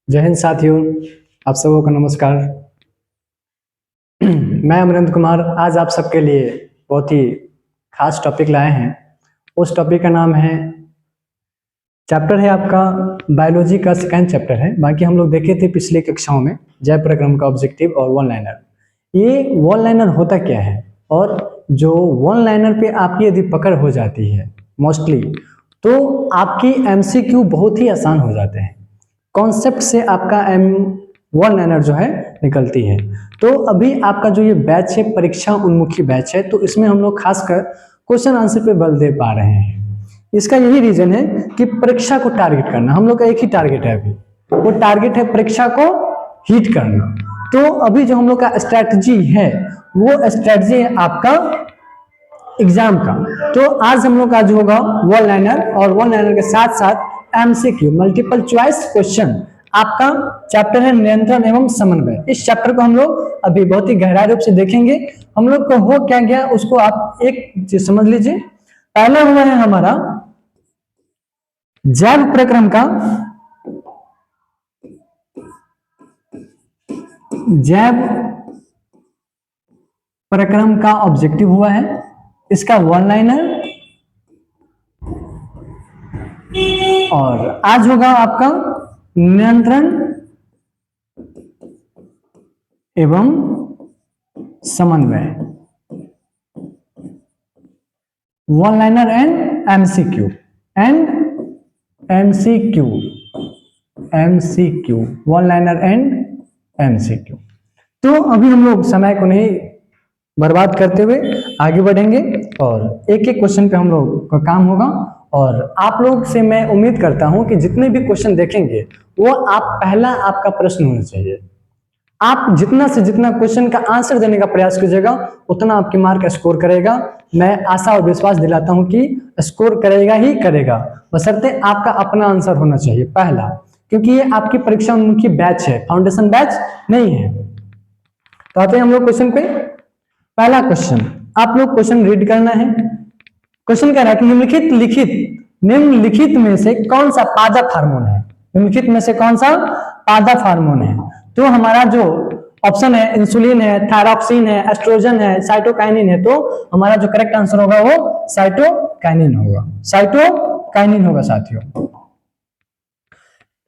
जय हिंद साथियों, आप सबों को नमस्कार। मैं अमरेंद्र कुमार आज आप सबके लिए बहुत ही खास टॉपिक लाए हैं। उस टॉपिक का नाम है, चैप्टर है आपका बायोलॉजी का सेकेंड चैप्टर है। बाकी हम लोग देखे थे पिछले कक्षाओं में जैव प्रक्रम का ऑब्जेक्टिव और वन लाइनर। ये वन लाइनर होता क्या है, और जो वन लाइनर पे आपकी यदि पकड़ हो जाती है मोस्टली, तो आपकी एमसीक्यू बहुत ही आसान हो जाते हैं। कॉन्सेप्ट से आपका वन लाइनर जो है निकलती है। तो अभी आपका जो ये बैच है परीक्षा उन्मुखी बैच है, तो इसमें हम लोग खासकर क्वेश्चन आंसर पे बल दे पा रहे हैं। इसका यही रीजन है कि परीक्षा को टारगेट करना। हम लोग का एक ही टारगेट है अभी, वो टारगेट है परीक्षा को हिट करना। तो अभी जो हम लोग का स्ट्रैटेजी है, वो स्ट्रैटेजी है आपका एग्जाम का। तो आज हम लोग का जो होगा वन लाइनर, और वन लाइनर के साथ साथ एमसीक्यू मल्टीपल चॉइस क्वेश्चन। आपका चैप्टर है नियंत्रण एवं समन्वय। इस चैप्टर को हम लोग अभी बहुत ही गहराई रूप से देखेंगे। हम लोग को हो क्या गया उसको आप एक चीज समझ लीजिए। पहला हुआ है हमारा जैव प्रक्रम का, जैव प्रक्रम का ऑब्जेक्टिव हुआ है, इसका वन लाइनर। और आज होगा आपका नियंत्रण एवं समन्वय, one liner and MCQ one liner and MCQ. तो अभी हम लोग समय को नहीं बर्बाद करते हुए आगे बढ़ेंगे और एक एक क्वेश्चन पे हम लोग का काम होगा। और आप लोग से मैं उम्मीद करता हूं कि जितने भी क्वेश्चन देखेंगे वो आप पहला आपका प्रश्न होना चाहिए। आप जितना से जितना क्वेश्चन का आंसर देने का प्रयास कीजिएगा उतना आपकी मार्क स्कोर करेगा। मैं आशा और विश्वास दिलाता हूं कि स्कोर करेगा ही करेगा, बशर्ते आपका अपना आंसर होना चाहिए पहला, क्योंकि ये आपकी परीक्षा उन्मुखी बैच है, फाउंडेशन बैच नहीं है। तो आते हैं हम लोग क्वेश्चन पे। पहला क्वेश्चन, आप लोग क्वेश्चन रीड करना है। क्वेश्चन कह रहा है कि निम्नलिखित में से कौन सा पादप हार्मोन है। निम्नलिखित में से कौन सा पादप हार्मोन है। तो हमारा जो ऑप्शन है इंसुलिन है, थायरॉक्सिन है, एस्ट्रोजन है, साइटोकाइनिन है। तो हमारा जो करेक्ट आंसर होगा वो साइटोकाइनिन होगा। साइटोकाइनिन होगा साथियों।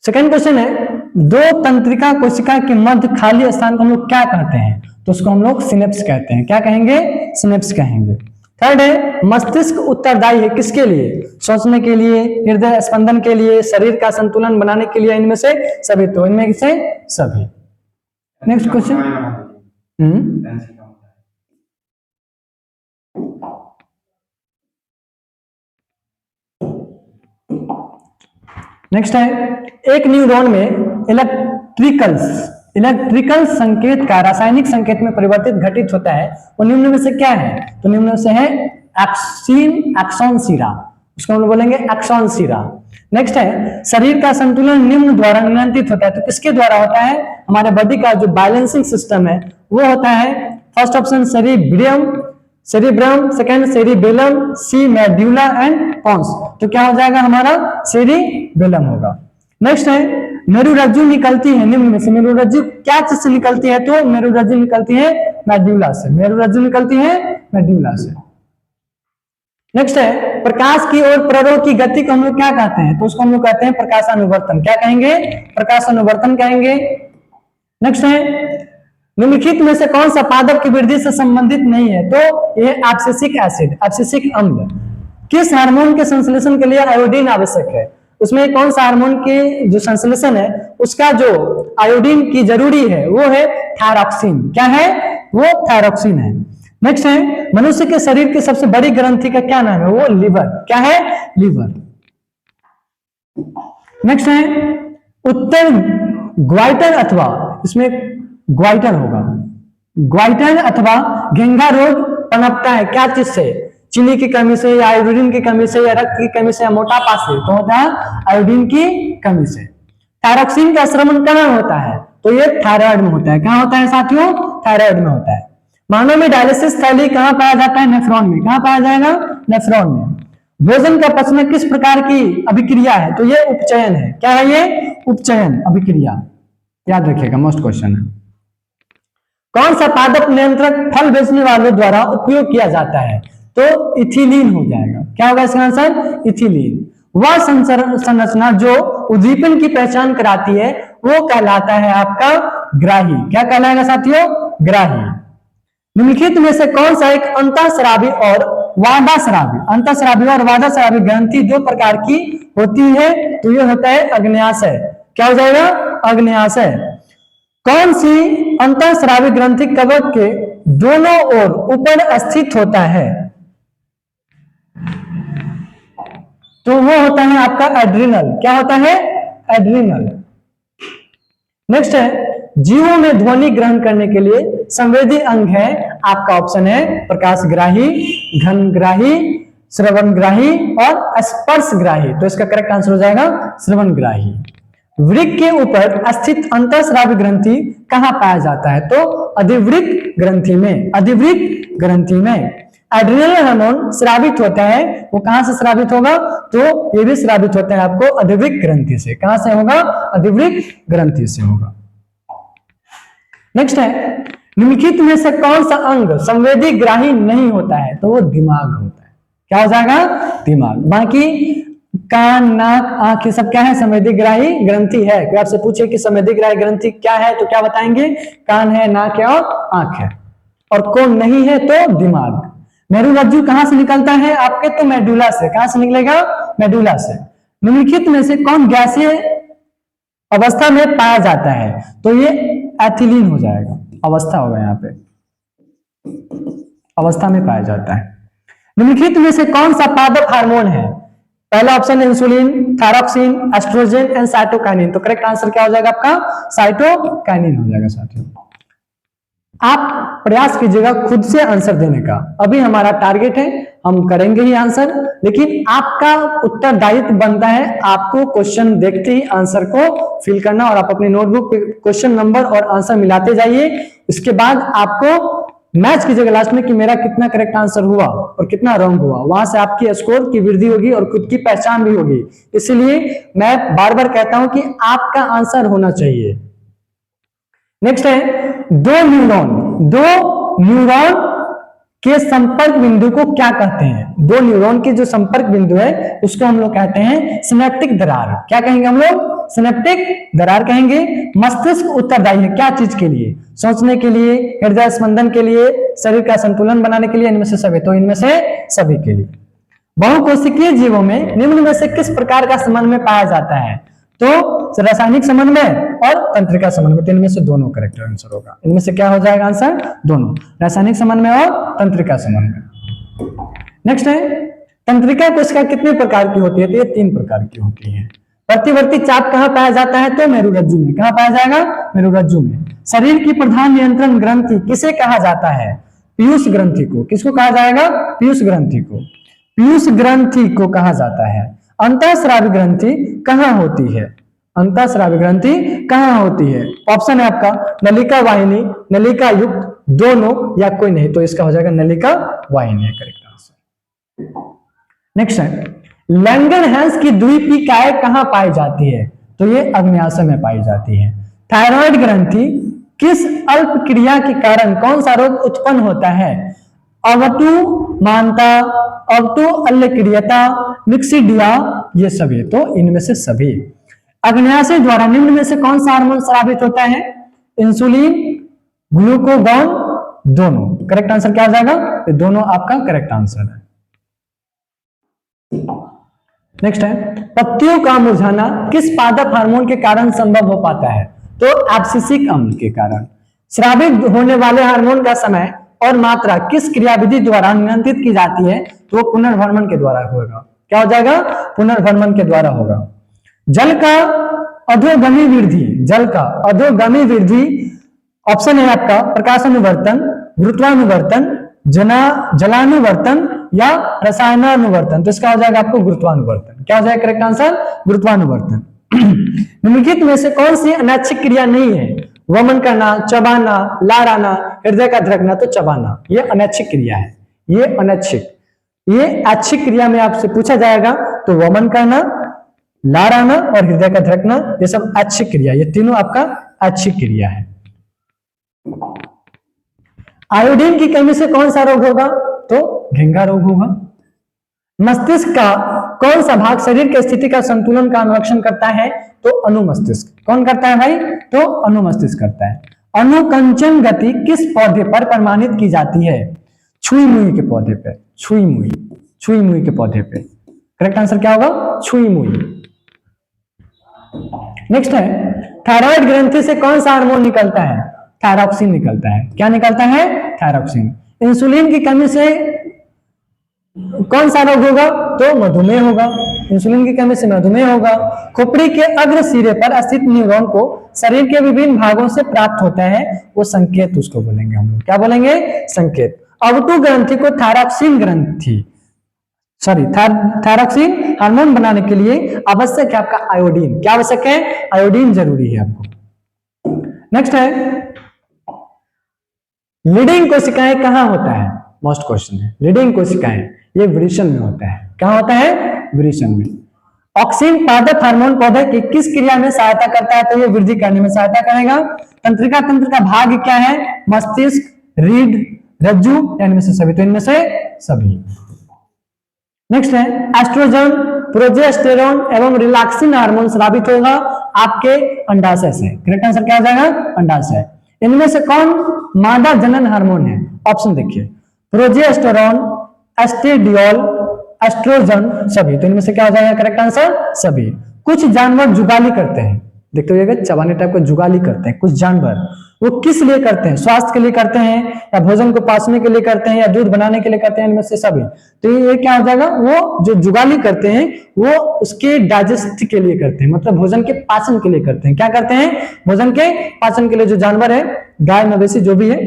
सेकेंड क्वेश्चन है, दो तंत्रिका कोशिका के मध्य खाली स्थान को हम लोग क्या कहते हैं। तो उसको हम लोग सिनेप्स कहते हैं। क्या कहेंगे? सिनेप्स कहेंगे। थर्ड है, मस्तिष्क उत्तरदायी है किसके लिए? सोचने के लिए, हृदय स्पंदन के लिए, शरीर का संतुलन बनाने के लिए, इनमें से सभी। तो इनमें से सभी। Next question. नेक्स्ट है, एक न्यूरॉन में इलेक्ट्रिकल संकेत का रासायनिक संकेत में परिवर्तित घटित होता है, वो निम्न में से क्या है? तो निम्न में से है एक्सॉन सिरा। उसको हम लोग बोलेंगे एक्सॉन सिरा। नेक्स्ट है, शरीर का संतुलन निम्न द्वारा नियंत्रित होता है। तो किसके द्वारा होता है? हमारे बॉडी का जो बैलेंसिंग सिस्टम है वो होता है, first option cerebrum, second cerebellum, C medulla and pons. तो क्या हो जाएगा हमारा? सेरिबेलम होगा। नेक्स्ट है, मेरुरज्जु निकलती है निम्न में से। मेरुरज्जु क्या चीज से निकलती है? तो मेरुरज्जु निकलती है मेड्यूला से। मेरुरज्जु निकलती है मेड्यूला से। नेक्स्ट है, प्रकाश की ओर प्ररोह की गति को हम लोग क्या कहते हैं? तो उसको हम लोग कहते हैं प्रकाशानुवर्तन। क्या कहेंगे? प्रकाशानुवर्तन कहेंगे। नेक्स्ट है, निम्नलिखित में से कौन सा पादप की वृद्धि से संबंधित नहीं है? तो ये एब्सिसिक एसिड, एब्सिसिक अम्ल। किस हार्मोन के संश्लेषण के लिए आयोडीन आवश्यक है? उसमें कौन सा हार्मोन के जो संश्लेषण है उसका जो आयोडीन की जरूरी है वो है थायरॉक्सिन। क्या है? वो थायरॉक्सिन है। नेक्स्ट है, मनुष्य के शरीर की सबसे बड़ी ग्रंथि का क्या नाम है? वो लिवर। क्या है? लिवर। नेक्स्ट है, उत्तर ग्वाइटर अथवा, इसमें ग्वाइटर होगा, ग्वाइटर अथवा घेंघा रोग पनपता है क्या चीज से? चीनी की कमी से, या आयोडीन की कमी से, या रक्त की कमी से, या मोटापा से। तो होता है आयोडीन की कमी से। थायरॉक्सिन का स्रवण कहां होता है? तो ये थायराइड में होता है। कहां होता है साथियों? थायराइड में होता है। मानव में डायलिसिस थैली कहां पाया जाता है? नेफ्रॉन में। कहां पाया जाएगा? नेफ्रॉन में। भोजन का पचना किस प्रकार की अभिक्रिया है? तो ये उपचयन है। क्या है ये? उपचयन अभिक्रिया। याद रखिएगा, मोस्ट क्वेश्चन है। कौन सा पादप नियंत्रक फल बेचने वालों द्वारा उपयोग किया जाता है? तो इथिलीन हो जाएगा। क्या होगा इसका आंसर? इथिलीन। वह संरचना जो उद्दीपन की पहचान कराती है वो कहलाता है आपका ग्राही। क्या कहलाएगा साथियों? ग्राही। निम्नलिखित में से कौन सा एक अंतःस्रावी और वादास्रावी, अंतःस्रावी और वादास्रावी ग्रंथि दो प्रकार की होती है? तो ये होता है अग्न्याशय। क्या हो जाएगा? अग्न्याशय। कौन सी अंतःस्रावी ग्रंथि कवक के दोनों ओर ऊपर स्थित होता है? तो वो होता है आपका एड्रिनल। क्या होता है? एड्रिनल। नेक्स्ट है, जीवों में ध्वनि ग्रहण करने के लिए संवेदी अंग है आपका ऑप्शन है प्रकाशग्राही, घनग्राही, श्रवणग्राही और स्पर्शग्राही। तो इसका करेक्ट आंसर हो जाएगा श्रवणग्राही। वृक्क के ऊपर स्थित अंतःस्रावी ग्रंथि कहां पाया जाता है? तो अधिवृक्क ग्रंथि में। अधिवृक्क ग्रंथि में एड्रिनल हार्मोन स्रावित होता है। वो कहां से स्रावित होगा? तो ये भी स्रावित होता है आपको अधिवृक्क ग्रंथि से। कहां से होगा? अधिवृक्क ग्रंथि से होगा। नेक्स्ट है, निम्नलिखित में से कौन सा अंग संवेदी ग्राही नहीं होता है? तो वो दिमाग होता है। क्या हो जाएगा? दिमाग। बाकी कान, नाक, आंख ये सब क्या है? संवेदी ग्राही ग्रंथि है। कोई आपसे पूछे कि संवेदी ग्राही ग्रंथि क्या है तो क्या बताएंगे? कान है, नाक है और आंख है। और कौन नहीं है? तो दिमाग। मेरुरज्जु कहां से निकलता है आपके? तो मेडुला से। कहां से निकलेगा? मेडुला से। निम्नलिखित में से कौन गैसीय अवस्था में पाया जाता है? तो ये एथिलीन हो जाएगा। अवस्था होगा यहाँ पे, अवस्था में पाया जाता है। निम्नलिखित में से कौन सा पादप हार्मोन है? पहला ऑप्शन है insulin, thyroxine, oestrogen and cytokinin. तो करेक्ट आंसर क्या हो जाएगा आपका? साइटोकाइनिन हो जाएगा साथियों। आप प्रयास कीजिएगा खुद से आंसर देने का। अभी हमारा टारगेट है, हम करेंगे ही आंसर, लेकिन आपका उत्तरदायित्व बनता है आपको क्वेश्चन देखते ही आंसर को फिल करना और आप अपनी नोटबुक पे क्वेश्चन नंबर और आंसर मिलाते जाइए। इसके बाद आपको मैच कीजिएगा लास्ट में कि मेरा कितना करेक्ट आंसर हुआ और कितना रॉन्ग हुआ। वहां से आपकी स्कोर की वृद्धि होगी और खुद की पहचान भी होगी। इसलिए मैं बार बार कहता हूं कि आपका आंसर होना चाहिए। नेक्स्ट है, दो न्यूरॉन के संपर्क बिंदु को क्या कहते हैं? दो न्यूरॉन के जो संपर्क बिंदु है उसको हम लोग कहते हैं सिनेप्टिक दरार। क्या कहेंगे हम लोग? सिनेप्टिक दरार कहेंगे। मस्तिष्क उत्तरदायी है क्या चीज के लिए? सोचने के लिए, हृदय स्पंदन के लिए, शरीर का संतुलन बनाने के लिए, इनमें से सभी। तो इनमें से सभी के लिए। बहुकोशिकीय जीवों में निम्न में से किस प्रकार का समन्वय पाया जाता है? तो रासायनिक समन्वय और तंत्रिका समन्वय। तो इनमें से दोनों करेक्ट आंसर होगा। इनमें से क्या हो जाएगा आंसर? दोनों, रासायनिक समन्वय और तंत्रिका समन्वय। नेक्स्ट है, तंत्रिका कोशिका कितने प्रकार की होती है? तो ये 3 प्रकार की होती है। प्रतिवर्ती चाप कहां पाया जाता है? तो मेरुरज्जु में। कहां पाया जाएगा? मेरुरज्जु में। शरीर की प्रधान नियंत्रण ग्रंथि किसे कहा जाता है? पीयूष ग्रंथि को। किसको कहा जाएगा? पीयूष ग्रंथि को। पीयूष ग्रंथि को कहा जाता है। अंतःस्रावी ग्रंथि कहां होती है? अंतःस्रावी ग्रंथि कहां होती है? ऑप्शन है आपका नलिका वाहिनी, नलिका युक्त, दोनों या कोई नहीं। तो इसका हो जाएगा नलिका वाहिनी है करेक्ट आंसर। नेक्स्ट है, लैंगरहैंस की द्विपीकाएँ कहां पाई जाती है? तो ये अग्न्याशय में पाई जाती है। थायराइड ग्रंथि किस अल्प क्रिया के कारण कौन सा रोग उत्पन्न होता है? अवटुमानता, अवटु अल्लक्रियता, मिक्सिडिया, ये सभी। तो इनमें से सभी। अग्न्याशय द्वारा निम्न में से कौन सा हार्मोन स्रावित होता है? इंसुलिन, ग्लूकागॉन, दोनों। करेक्ट आंसर क्या हो जाएगा? ये दोनों आपका करेक्ट आंसर है। नेक्स्ट है, पत्तियों का मुरझाना किस पादप हार्मोन के कारण संभव हो पाता है? तो एब्सिसिक अम्ल के कारण। स्रावित होने वाले हार्मोन का समय और मात्रा किस क्रियाविधि द्वारा नियंत्रित की जाती है? तो पुनर्भ्रमण के द्वारा होगा। क्या हो जाएगा? पुनर्भ्रमण के द्वारा होगा। जल का अधोगामी वृद्धि, जल का अधोगामी वृद्धि ऑप्शन है आपका प्रकाशानुवर्तन, गुरुत्वानुवर्तन, जलानुवर्तन या रसायनानुवर्तन। तो इसका हो जाएगा आपको गुरुत्वानुवर्तन। क्या हो जाएगा करेक्ट आंसर? गुरुत्वानुवर्तन। निम्नलिखित में से कौन सी अनैच्छिक क्रिया नहीं है? वमन करना, चबाना, लाराना, हृदय का धड़कना। तो चबाना ये अनैच्छिक क्रिया है, ये अनैच्छिक। ये ऐच्छिक क्रिया में आपसे पूछा जाएगा तो वमन करना, लार आना और हृदय का धड़कना, ये सब ऐच्छिक क्रिया, ये तीनों आपका ऐच्छिक क्रिया है। आयोडीन की कमी से कौन सा रोग होगा? तो घेंघा रोग होगा। मस्तिष्क का कौन सा भाग शरीर की स्थिति का संतुलन का अनुरक्षण करता है? तो अनुमस्तिष्क। कौन करता है भाई? तो अनुमस्तिष्क करता है। अनुकंचन गति किस पौधे पर प्रमाणित की जाती है? छुई मुई के पौधे पे, छुई मुई के पौधे पे। करेक्ट आंसर क्या होगा? छुई मुई। नेक्स्ट है, थायराइड ग्रंथि से कौन सा हार्मोन निकलता है? थायरॉक्सिन निकलता है। क्या निकलता है? थायरॉक्सिन। इंसुलिन की कमी से कौन सा रोग होगा? तो मधुमेह होगा। इंसुलिन की कमी से मधुमेह होगा। खोपड़ी के अग्र सिरे पर स्थित न्यूरॉन को शरीर के विभिन्न भागों से प्राप्त होता है, वो संकेत उसको बोलेंगे हम लोग। क्या बोलेंगे? संकेत। अवटु ग्रंथि को थायरॉक्सिन ग्रंथि थायरॉक्सिन हार्मोन बनाने के लिए आवश्यक है आपका आयोडीन। क्या आवश्यक है? आयोडीन जरूरी है आपको। नेक्स्ट है, लीडिंग कोशिकाएं कहां होता है? मोस्ट क्वेश्चन है। लीडिंग कोशिकाएं ये वृषण में होता है। कहां होता है? वृषण में। ऑक्सिन पादप हार्मोन पौधे की किस क्रिया में सहायता करता है? तो ये वृद्धि करने में सहायता करेगा। तंत्रिका तंत्र का भाग क्या है? मस्तिष्क, रीढ़, रज्जु, इनमें से सभी। तो इनमें से सभी। नेक्स्ट है, एस्ट्रोजन, प्रोजेस्टेरोन एवं रिलैक्सिन हार्मोन स्रावित होगा आपके अंडाशय से। करेक्ट आंसर क्या हो जाएगा? अंडाशय। इनमें से कौन मादा जनन हार्मोन है? ऑप्शन देखिए, प्रोजेस्टेरोन, एस्ट्रेडियोल, एस्ट्रोजन, सभी। तो इनमें से क्या हो जाएगा? करेक्ट आंसर सभी। कुछ जानवर जुगाली करते हैं, देखते हुए चबाने टाइप को जुगाली करते हैं कुछ जानवर। वो किस लिए करते हैं? स्वास्थ्य के लिए करते हैं, या भोजन को पासने के लिए करते हैं, या दूध बनाने के लिए करते हैं? इनमें से सभी। तो ये क्या हो जाएगा? वो जो जुगाली करते हैं वो उसके डाइजेस्ट के लिए करते हैं, मतलब भोजन के पाचन के लिए करते हैं। क्या करते हैं? भोजन के पाचन के लिए। जो जानवर है, गाय, मवेशी, जो भी है।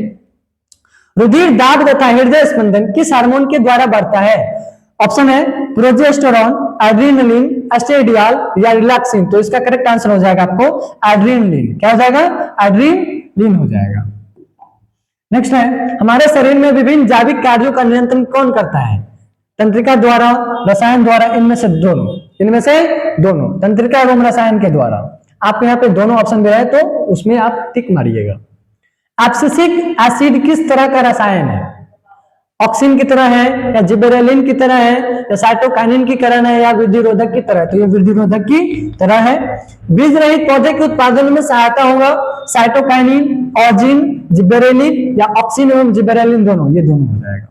रुधिर दाब तथा हृदय स्पंदन किस हार्मोन के द्वारा बढ़ता है? ऑप्शन है प्रोजेस्टेरोन, एड्रेनलिन, एस्ट्रेडियोल या रिलैक्सिन। तो इसका करेक्ट आंसर हो जाएगा आपको एड्रेनलिन। क्या हो जाएगा? एड्रेनलिन हो जाएगा। नेक्स्ट है, हमारे शरीर में विभिन्न जैविक कार्यों का नियंत्रण कौन करता है? तंत्रिका द्वारा, रसायन द्वारा, इनमें से दोनों। इनमें से दोनों, तंत्रिका एवं रसायन के द्वारा। आप यहाँ पे दोनों ऑप्शन दे रहे हैं तो उसमें आप टिक मारिएगा। एब्सिसिक एसिड किस तरह का रसायन है? ऑक्सीन की तरह है, या जिबरेलिन की तरह है, या साइटोकाइनिन की तरह है, या वृद्धिरोधक की तरह? तो ये वृद्धिरोधक की तरह है। बीज रहित पौधे के उत्पादन में सहायता होगा साइटोकाइनिन, ऑजिन, जिबरेलिन, या ऑक्सीन एवं जिबरेलिन दोनों। ये दोनों हो जाएगा।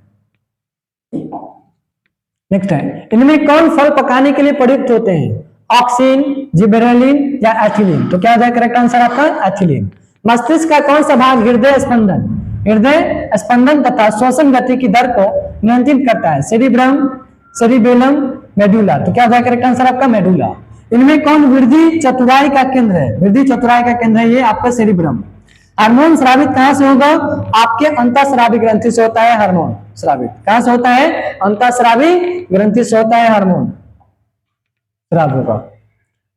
नेक्स्ट है, इनमें कौन फल पकाने के लिए प्रयुक्त होते हैं? ऑक्सीन, जिबरेलिन या एथिलीन? तो क्या हो जाएगा करेक्ट आंसर आपका? एथिलीन। मस्तिष्क का कौन सा भाग हृदय स्पंदन, हृदय स्पंदन तथा श्वसन गति की दर को नियंत्रित करता है? Cerebrum, cerebellum, medulla. तो क्या हो जाएगा करेक्ट आंसर आपका? मेडुला। इनमें कौन वृद्धि चतुराई का केंद्र है? वृद्धि चतुराई का केंद्र है ये आपका सेरिब्रम। हार्मोन स्रावित कहां से होगा? आपके अंतःस्रावी ग्रंथि से होता है हार्मोन स्रावित। कहां से होता है? अंतःस्रावी ग्रंथि से होता है हार्मोन स्राव होगा।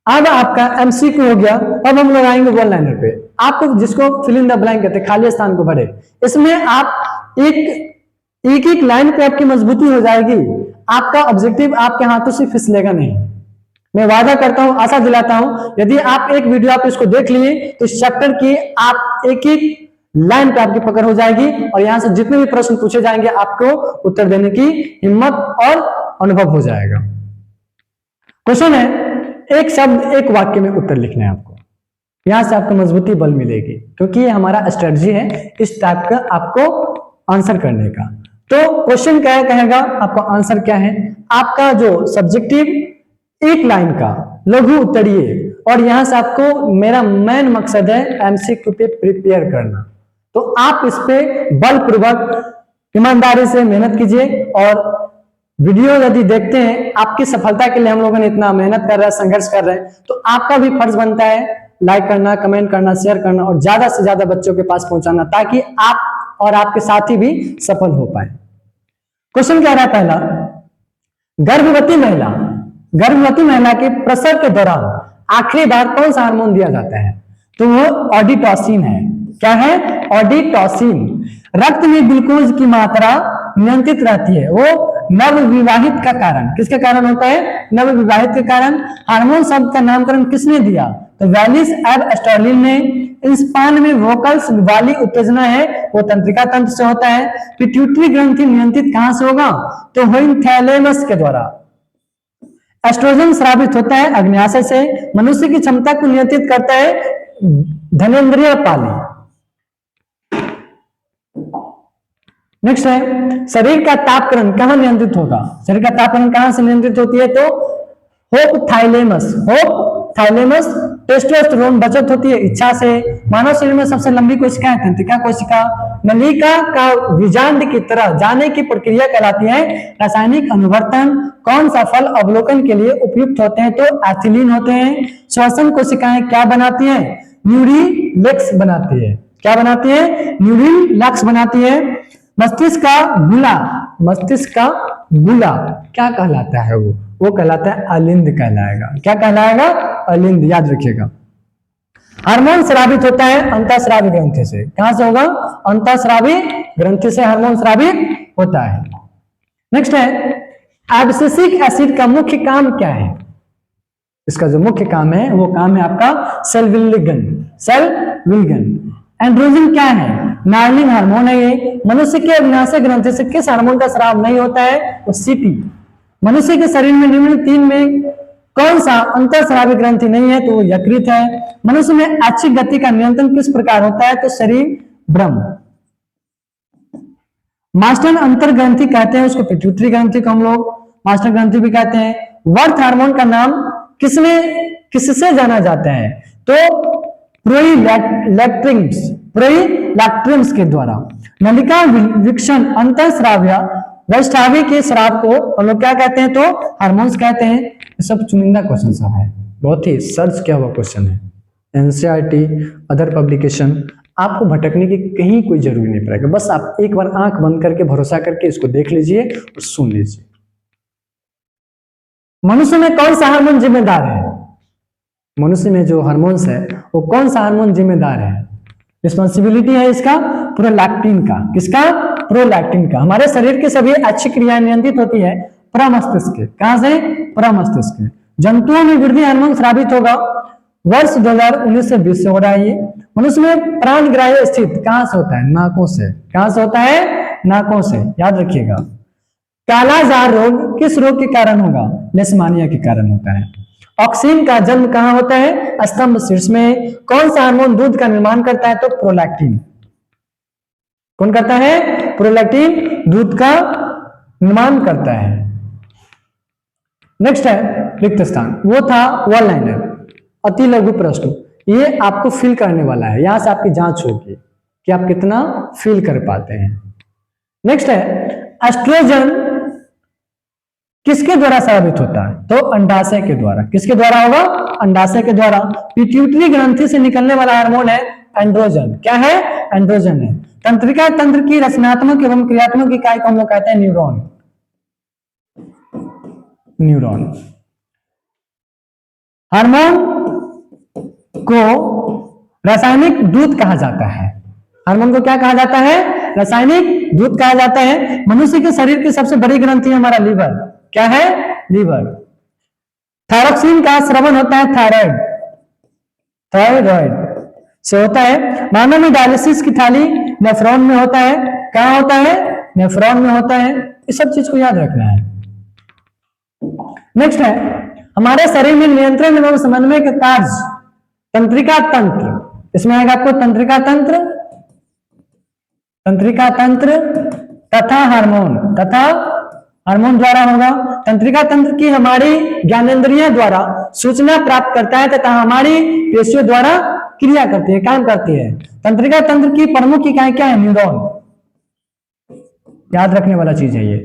अब आपका एमसीक्यू हो गया। अब हम लोग आएंगे वन लाइनर पे। आपको जिसको फिल इन द ब्लैंक कहते हैं, खाली स्थान को भरे। इसमें आप एक लाइन पे आपकी मजबूती हो जाएगी। आपका ऑब्जेक्टिव आपके हाथों से फिसलेगा नहीं। मैं वादा करता हूं, आशा दिलाता हूं, यदि आप एक वीडियो आप इसको देख लिए तो इस चैप्टर की आप एक लाइन पे आपकी पकड़ हो जाएगी, और यहां से जितने भी प्रश्न पूछे जाएंगे आपको उत्तर देने की हिम्मत और अनुभव हो जाएगा। क्वेश्चन है, एक शब्द एक वाक्य में उत्तर लिखना है आपको। यहां से आपको मजबूती बल मिलेगी, क्योंकि ये हमारा स्ट्रेटजी है इस टाइप का आपको आंसर करने का। तो क्वेश्चन क्या कहेगा, आपका आंसर क्या है? आपका जो सब्जेक्टिव एक लाइन का लघु उत्तरीय, और यहां से आपको मेरा मेन मकसद है एमसीक्यू पे प्रिपेयर करना। तो आप इस पे बलपूर्वक ईमानदारी से मेहनत कीजिए, और वीडियो यदि देखते हैं, आपकी सफलता के लिए हम लोगों ने इतना मेहनत कर रहे हैं, संघर्ष कर रहे हैं, तो आपका भी फर्ज बनता है लाइक करना, कमेंट करना, शेयर करना, और ज्यादा से ज्यादा बच्चों के पास पहुंचाना, ताकि आप और आपके साथी भी सफल हो पाए। क्वेश्चन क्या रहा पहला, गर्भवती महिला के प्रसव के दौरान आखिरी बार कौन सा हार्मोन दिया जाता है? तो वो ऑडिटोसिन है। क्या है? ऑडिटोसिन। रक्त में ग्लूकोज की मात्रा नियंत्रित रहती है, वो नवविवाहित का कारण, किसके कारण होता है? नवविवाहित के कारण। हार्मोन शब्द का नामकरण किसने दिया? तो वैलिस एब एस्टर्लिन ने। स्तन में वोकल्स वाली उत्तेजना है वो तंत्रिका तंत्र से होता है। पिट्यूटरी ग्रंथि नियंत्रित कहां से होगा? तो हाइपोथैलेमस के द्वारा। एस्ट्रोजन स्रावित होता है अग्न्याशय से। मनुष्य की क्षमता को नियंत्रित करता है धनेन्द्रिय पाली। नेक्स्ट है शरीर का तापकरण कहां नियंत्रित होगा? शरीर का तापकरण कहां से नियंत्रित होती है? तो होपथाइलेमस। होपथाइलेमस। टेस्टोस्टेरोन बचत होती है इच्छा से। मानव शरीर में सबसे लंबी कोशिका है तंत्रिका कोशिका। नलिका का विजांड की तरह जाने की प्रक्रिया कहलाती है रासायनिक अनुवर्तन। कौन सा फल अवलोकन के लिए उपयुक्त होते हैं? तो एथिलीन होते हैं। श्वसन कोशिकाएं क्या बनाती हैं? न्यूरिलेक्स बनाती है। क्या बनाती है? न्यूरिलेक्स बनाती है। मस्तिष्क का गुला, मस्तिष्क का गुला क्या कहलाता है? वो कहलाता है अलिंद कहलाएगा। क्या कहलाएगा? अलिंद, याद रखिएगा। हार्मोन स्रावित होता है अंतःस्रावी ग्रंथि से। कहां से होगा? अंतःस्रावी ग्रंथि से हार्मोन स्रावित होता है। नेक्स्ट है एब्सिसिक एसिड का मुख्य काम क्या है? इसका जो मुख्य काम है वो काम है आपका सेल विलगन। सेल विलगन। एंड्रोजन क्या है? नार्लिन हार्मोन है ये। मनुष्य के अग्न्याशय ग्रंथि से किस हार्मोन का स्राव नहीं होता है? वो सीपी। मनुष्य के शरीर में निम्न तीन में कौन सा अंतःस्रावी ग्रंथि नहीं है? तो वो यकृत है। मनुष्य में ऐच्छिक गति का नियंत्रण किस प्रकार होता है? तो शरीर ब्रह्म। मास्टर अंतर ग्रंथि कहते हैं उसको, पिट्यूटरी ग्रंथि को हम लोग मास्टर ग्रंथि भी कहते हैं। वर्थ हार्मोन का नाम किससे जाना जाता है? तो प्रोइलैक्ट्रिन्स के द्वारा। नलिका विक्षण अंतःस्राव्य वैष्ठावी के स्राव को हम लोग क्या कहते हैं? तो हार्मोन्स कहते हैं। ये सब चुनिंदा क्वेश्चन सब है, बहुत ही सर्च किया हुआ क्वेश्चन है। एनसीईआरटी अदर पब्लिकेशन, आपको भटकने की कहीं कोई जरूरी नहीं पड़ेगा। बस आप एक बार आंख बंद करके भरोसा करके इसको देख लीजिए और सुन लीजिए। मनुष्य में कौन सा हार्मोन जिम्मेदार है? मनुष्य में जो हार्मोन्स है वो कौन सा हार्मोन जिम्मेदार है? रिस्पॉन्सिबिलिटी है इसका प्रोलैक्टिन का। किसका? प्रोलैक्टिन का। हमारे शरीर की सभी अच्छी क्रियाएं नियंत्रित होती है प्रमस्तिष्क के। कहां से? प्रमस्तिष्क के। जंतुओं में वृद्धि हार्मोन स्रावित होगा वर्ष 2019 से 20 से हो रहा है ये। मनुष्य में प्राणग्राही स्थित कहां से होता है? नाकों से। कहां से होता है? नाकों से, याद रखिएगा। कालाजार रोग किस रोग के कारण होगा? लेशमानिया के कारण होता है। ऑक्सीन का जन्म कहां होता है? स्तंभ शीर्ष में। कौन सा हार्मोन दूध का निर्माण करता है? तो प्रोलैक्टिन। कौन करता है? प्रोलैक्टिन दूध का निर्माण करता है। नेक्स्ट है रिक्त स्थान। वो था वन लाइनर, अति लघु प्रश्न। ये आपको फील करने वाला है, यहां से आपकी जांच होगी कि आप कितना फील कर पाते हैं। नेक्स्ट है एस्ट्रोजन किसके द्वारा साबित होता है? तो अंडाशय के द्वारा। किसके द्वारा होगा? अंडाशय के द्वारा। पिट्यूटरी ग्रंथि से निकलने वाला हार्मोन है एंड्रोजन। क्या है? एंड्रोजन है। तंत्रिका तंत्र की रचनात्मक एवं क्रियात्मक इकाई को हम लोग कहते हैं न्यूरॉन। न्यूरॉन। हार्मोन को रासायनिक दूत कहा जाता है। हार्मोन को क्या कहा जाता है? रासायनिक दूत कहा जाता है। मनुष्य के शरीर की सबसे बड़ी ग्रंथि है हमारा लीवर। क्या है? लीवर। थायरोक्सिन का स्रवण होता है थायराइड, थायराइड से होता है। मानव में डायलिसिस की थाली नेफ्रॉन में होता है। कहां होता है? नेफ्रॉन में होता है। इस सब चीज को याद रखना है। नेक्स्ट है हमारे शरीर में नियंत्रण एवं समन्वय का कार्य तंत्रिका तंत्र। इसमें आएगा आपको तंत्रिका तंत्र, तंत्रिका तंत्र तथा हार्मोन, तथा हार्मोन द्वारा होगा। तंत्रिका तंत्र की हमारी ज्ञानेंद्रियों द्वारा सूचना प्राप्त करता है तथा हमारी पेशियों द्वारा क्रिया करती है, काम करती है। तंत्रिका तंत्र की प्रमुख इकाई क्या है? न्यूरॉन। याद रखने वाला चीज है ये।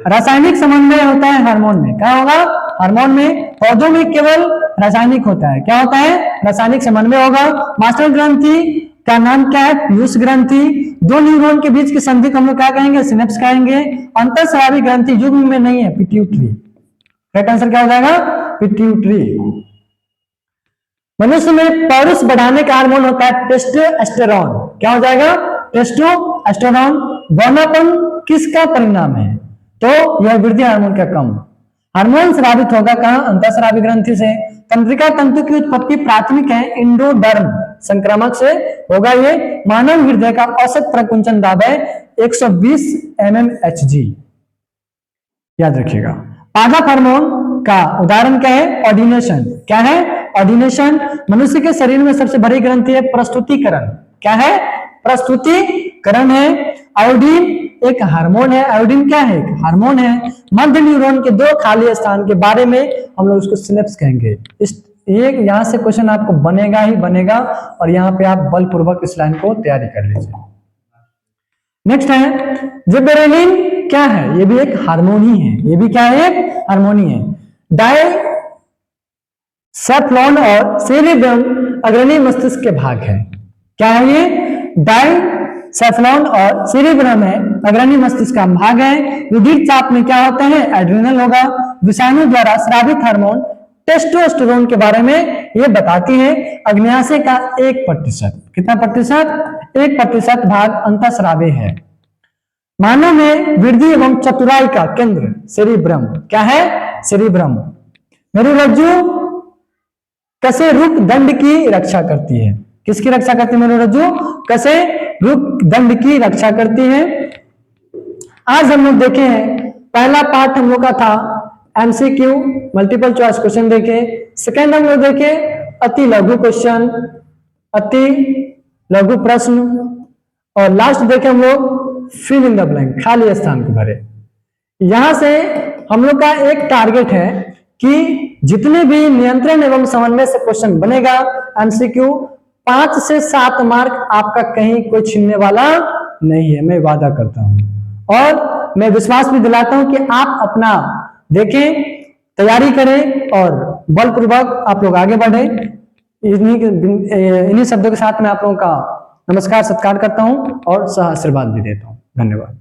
रासायनिक समन्वय होता है हार्मोन में। क्या होगा? हार्मोन में। पौधों में केवल रासायनिक होता है। क्या होता है? रासायनिक समन्वय होगा। मास्टर ग्रंथि का नाम क्या है? पीयूष ग्रंथि। दो न्यूरॉन के बीच की संधि को हम लोग क्या कहेंगे? सिनेप्स कहेंगे। अंतःस्रावी ग्रंथि युग्म में नहीं है, पिट्यूटरी। करेक्ट आंसर क्या हो जाएगा? पिट्यूटरी। मनुष्य में पौरुष बढ़ाने का हार्मोन होता है टेस्टोस्टेरोन। क्या हो जाएगा? टेस्टोस्टेरोन। बौनापन किसका परिणाम है? तो यह वृद्धि हार्मोन का कम। हार्मोन स्रावित होगा कहां? अंतःस्रावी ग्रंथि से। तंत्रिका तंतु की उत्पत्ति प्राथमिक है इंडोडर्म संक्रामक से होगा। ये मानव हृदय का औसत प्रकुंचन दाब है 120 mmHg, याद रखिएगा। पादप हार्मोन का उदाहरण क्या है? ऑर्डिनेशन। क्या है? ऑर्डिनेशन। मनुष्य के शरीर में सबसे बड़ी ग्रंथि है प्रस्तुतिकरण। क्या है? प्रस्तुतिकरण है। आयोडीन एक हार्मोन है। आयोडीन क्या है? एक हार्मोन है। मध्य न्यूरॉन के 2 खाली स्थान के बारे में हम लोग उसको सिनेप्स कहेंगे। ये यहां से क्वेश्चन आपको बनेगा ही बनेगा, और यहाँ पे आप बलपूर्वक इस लाइन को तैयारी कर लीजिए। नेक्स्ट है जिबरेलिन। क्या है? ये भी एक हार्मोन ही है। ये भी क्या है? एक हार्मोन ही है। डायसेफ्लॉन और सेरेब्रम अग्रणी मस्तिष्क के भाग है। क्या है ये? डायसेफ्लॉन और सेरेब्रम है अग्रणी मस्तिष्क का भाग है। विद्युत चाप में क्या होता है? एड्रिनल होगा। विषाणु द्वारा स्रावित हार्मोन टेस्टोस्टेरोन के बारे में ये बताती है। अग्न्याशय का 1%, कितना प्रतिशत? 1% भाग अंतःस्रावी है। मानव में वृद्धि एवं चतुराई का केंद्र सेरिब्रम। क्या है? सेरिब्रम। मेरुरज्जु कसे रुक दंड की रक्षा करती है। किसकी रक्षा करती है? मेरुरज्जु कसे रुक दंड की रक्षा करती है। आज हम लोग देखे हैं, पहला पार्ट हम लोग का था एमसीक्यू मल्टीपल चॉइस क्वेश्चन देखे। सेकेंड हम लोग देखे अति लघु क्वेश्चन, अति लघु प्रश्न, और लास्ट देखे हम लोग फिल इन द ब्लैंक, खाली स्थान को भरे। यहां से हम लोग का एक टारगेट है कि जितने भी नियंत्रण एवं समन्वय से क्वेश्चन बनेगा एमसीक्यू, 5 से 7 मार्क आपका कहीं कोई छीनने वाला नहीं है, मैं वादा करता हूं। और मैं विश्वास भी दिलाता हूं कि आप अपना देखें, तैयारी करें और बलपूर्वक आप लोग आगे बढ़े। इन्हीं शब्दों के साथ मैं आप लोगों का नमस्कार सत्कार करता हूं और सह आशीर्वाद भी देता हूं। धन्यवाद।